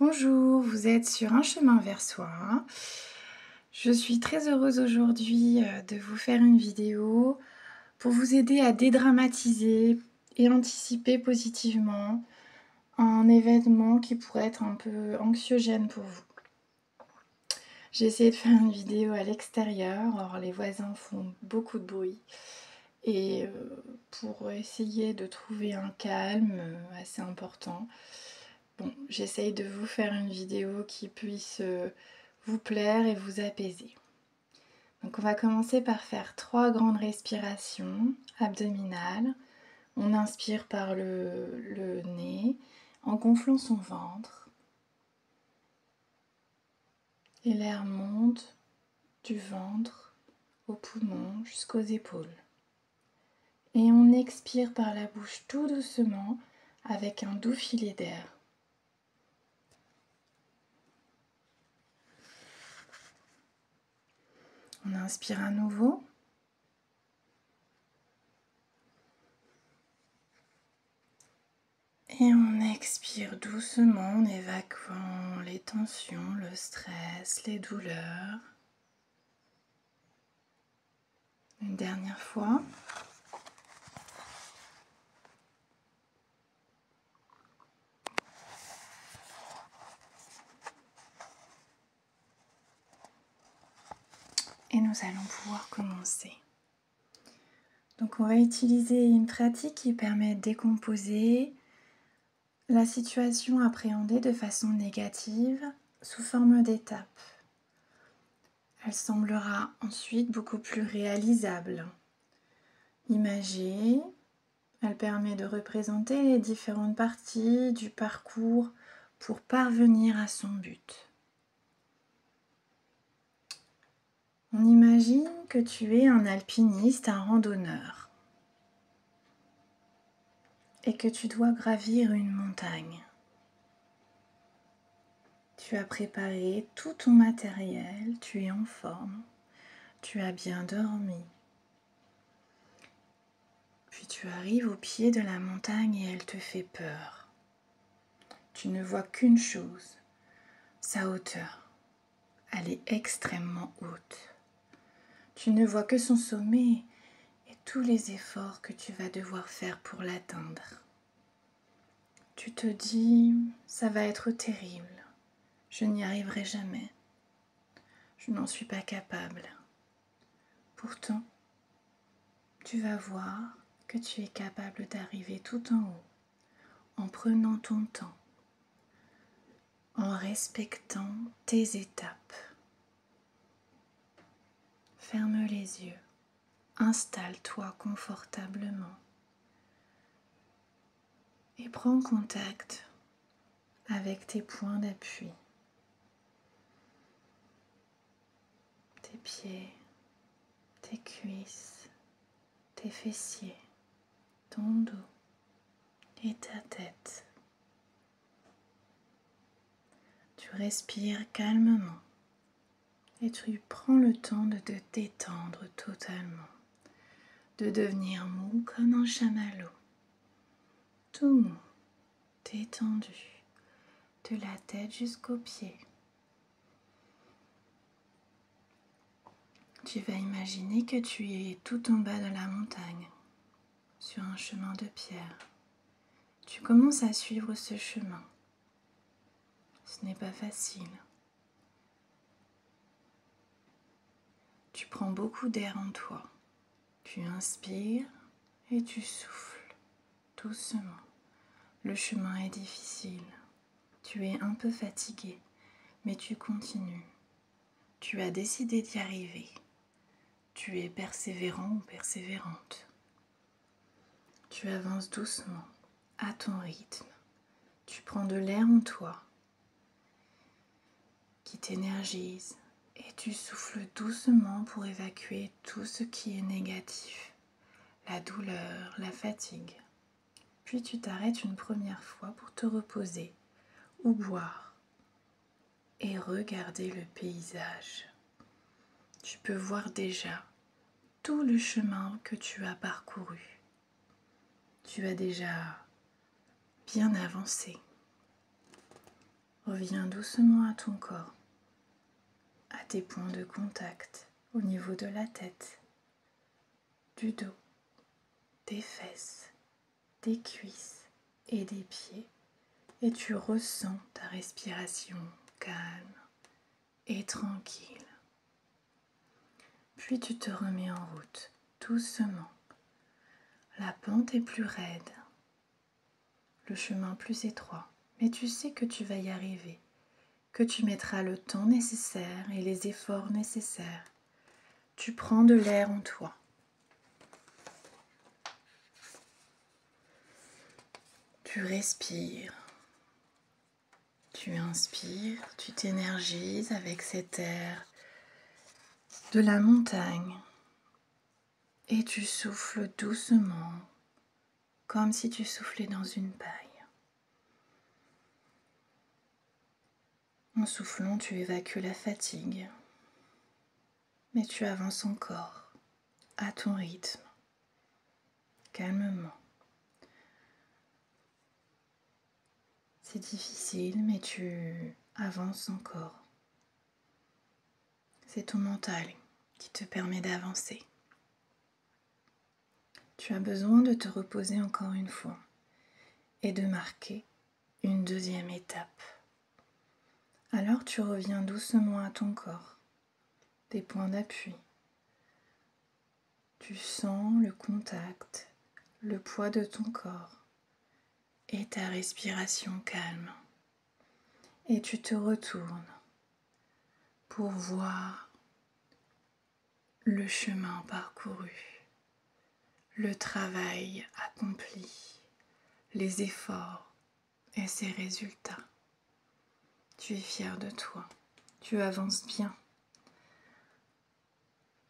Bonjour, vous êtes sur un chemin vers soi. Je suis très heureuse aujourd'hui de vous faire une vidéo pour vous aider à dédramatiser et anticiper positivement un événement qui pourrait être un peu anxiogène pour vous. J'ai essayé de faire une vidéo à l'extérieur, or les voisins font beaucoup de bruit et pour essayer de trouver un calme assez important, bon, j'essaye de vous faire une vidéo qui puisse vous plaire et vous apaiser. Donc on va commencer par faire 3 grandes respirations abdominales. On inspire par le nez en gonflant son ventre. Et l'air monte du ventre aux poumons jusqu'aux épaules. Et on expire par la bouche tout doucement avec un doux filet d'air. On inspire à nouveau. Et on expire doucement en évacuant les tensions, le stress, les douleurs. Une dernière fois. Et nous allons pouvoir commencer. Donc on va utiliser une pratique qui permet de décomposer la situation appréhendée de façon négative sous forme d'étapes. Elle semblera ensuite beaucoup plus réalisable. Imagée, elle permet de représenter les différentes parties du parcours pour parvenir à son but. On imagine que tu es un alpiniste, un randonneur, et que tu dois gravir une montagne. Tu as préparé tout ton matériel, tu es en forme, tu as bien dormi. Puis tu arrives au pied de la montagne et elle te fait peur. Tu ne vois qu'une chose, sa hauteur. Elle est extrêmement haute. Tu ne vois que son sommet et tous les efforts que tu vas devoir faire pour l'atteindre. Tu te dis, ça va être terrible, je n'y arriverai jamais, je n'en suis pas capable. Pourtant, tu vas voir que tu es capable d'arriver tout en haut, en prenant ton temps, en respectant tes étapes. Ferme les yeux, installe-toi confortablement et prends contact avec tes points d'appui, tes pieds, tes cuisses, tes fessiers, ton dos et ta tête. Tu respires calmement et tu prends le temps de te détendre totalement, de devenir mou comme un chamallow, tout mou, détendu, de la tête jusqu'aux pieds. Tu vas imaginer que tu es tout en bas de la montagne, sur un chemin de pierre. Tu commences à suivre ce chemin. Ce n'est pas facile. Tu prends beaucoup d'air en toi. Tu inspires et tu souffles doucement. Le chemin est difficile. Tu es un peu fatigué, mais tu continues. Tu as décidé d'y arriver. Tu es persévérant ou persévérante. Tu avances doucement, à ton rythme. Tu prends de l'air en toi qui t'énergise et tu souffles doucement pour évacuer tout ce qui est négatif, la douleur, la fatigue. Puis tu t'arrêtes une première fois pour te reposer ou boire et regarder le paysage. Tu peux voir déjà tout le chemin que tu as parcouru. Tu as déjà bien avancé. Reviens doucement à ton corps, à tes points de contact au niveau de la tête, du dos, des fesses, des cuisses et des pieds. Et tu ressens ta respiration calme et tranquille. Puis tu te remets en route, doucement. La pente est plus raide, le chemin plus étroit, mais tu sais que tu vas y arriver, que tu mettras le temps nécessaire et les efforts nécessaires. Tu prends de l'air en toi. Tu respires. Tu inspires, tu t'énergises avec cet air de la montagne et tu souffles doucement, comme si tu soufflais dans une paille. En soufflant, tu évacues la fatigue, mais tu avances encore à ton rythme, calmement. C'est difficile, mais tu avances encore. C'est ton mental qui te permet d'avancer. Tu as besoin de te reposer encore une fois et de marquer une deuxième étape. Alors tu reviens doucement à ton corps, des points d'appui. Tu sens le contact, le poids de ton corps et ta respiration calme. Et tu te retournes pour voir le chemin parcouru, le travail accompli, les efforts et ses résultats. Tu es fier de toi, tu avances bien.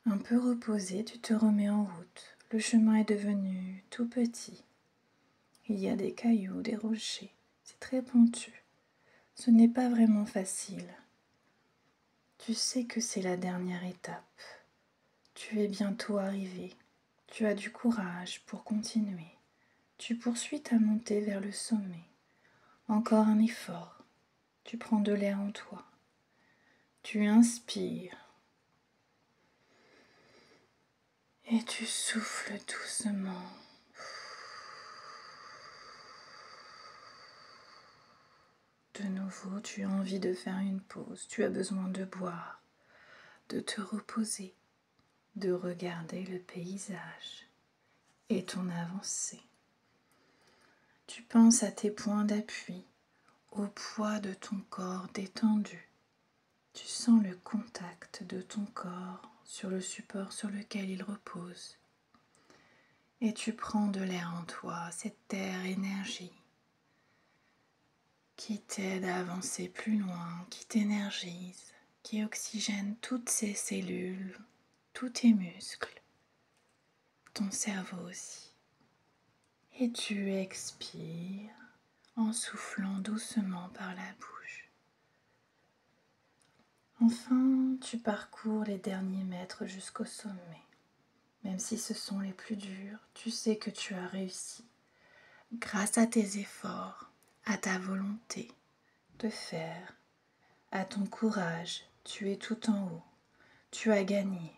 Un peu reposé, tu te remets en route. Le chemin est devenu tout petit. Il y a des cailloux, des rochers. C'est très pentu. Ce n'est pas vraiment facile. Tu sais que c'est la dernière étape. Tu es bientôt arrivé. Tu as du courage pour continuer. Tu poursuis ta montée vers le sommet. Encore un effort. Tu prends de l'air en toi. Tu inspires. Et tu souffles doucement. De nouveau, tu as envie de faire une pause. Tu as besoin de boire, de te reposer, de regarder le paysage et ton avancée. Tu penses à tes points d'appui, au poids de ton corps détendu. Tu sens le contact de ton corps sur le support sur lequel il repose. Et tu prends de l'air en toi, cette air énergie qui t'aide à avancer plus loin, qui t'énergise, qui oxygène toutes ces cellules, tous tes muscles, ton cerveau aussi. Et tu expires en soufflant doucement par la bouche. Enfin, tu parcours les derniers mètres jusqu'au sommet. Même si ce sont les plus durs, tu sais que tu as réussi. Grâce à tes efforts, à ta volonté de faire, à ton courage, tu es tout en haut. Tu as gagné.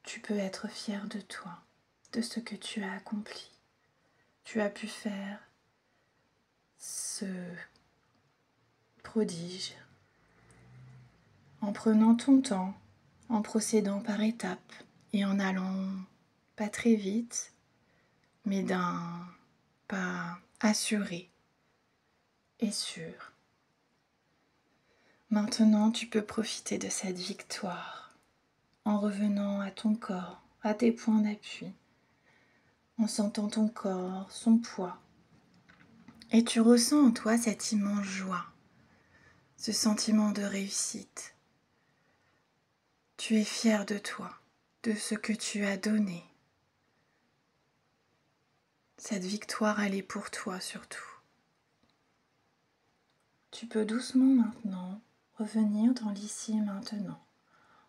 Tu peux être fier de toi, de ce que tu as accompli. Tu as pu faire ce prodige en prenant ton temps, en procédant par étapes et en allant pas très vite, mais d'un pas assuré et sûr. Maintenant, tu peux profiter de cette victoire en revenant à ton corps, à tes points d'appui, en sentant ton corps, son poids. Et tu ressens en toi cette immense joie, ce sentiment de réussite. Tu es fier de toi, de ce que tu as donné. Cette victoire, elle est pour toi surtout. Tu peux doucement maintenant revenir dans l'ici et maintenant,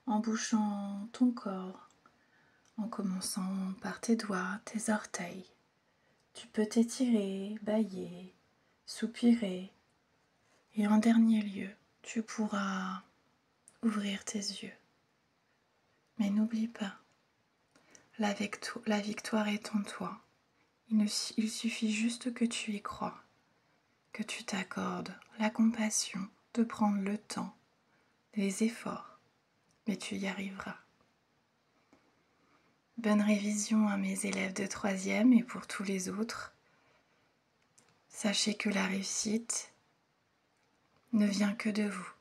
en bougeant ton corps, en commençant par tes doigts, tes orteils. Tu peux t'étirer, bâiller, soupirer, Et en dernier lieu, tu pourras ouvrir tes yeux. Mais n'oublie pas, la victoire est en toi. Il suffit juste que tu y crois, que tu t'accordes la compassion de prendre le temps, les efforts, mais tu y arriveras. Bonne révision à mes élèves de 3e et pour tous les autres. Sachez que la réussite ne vient que de vous.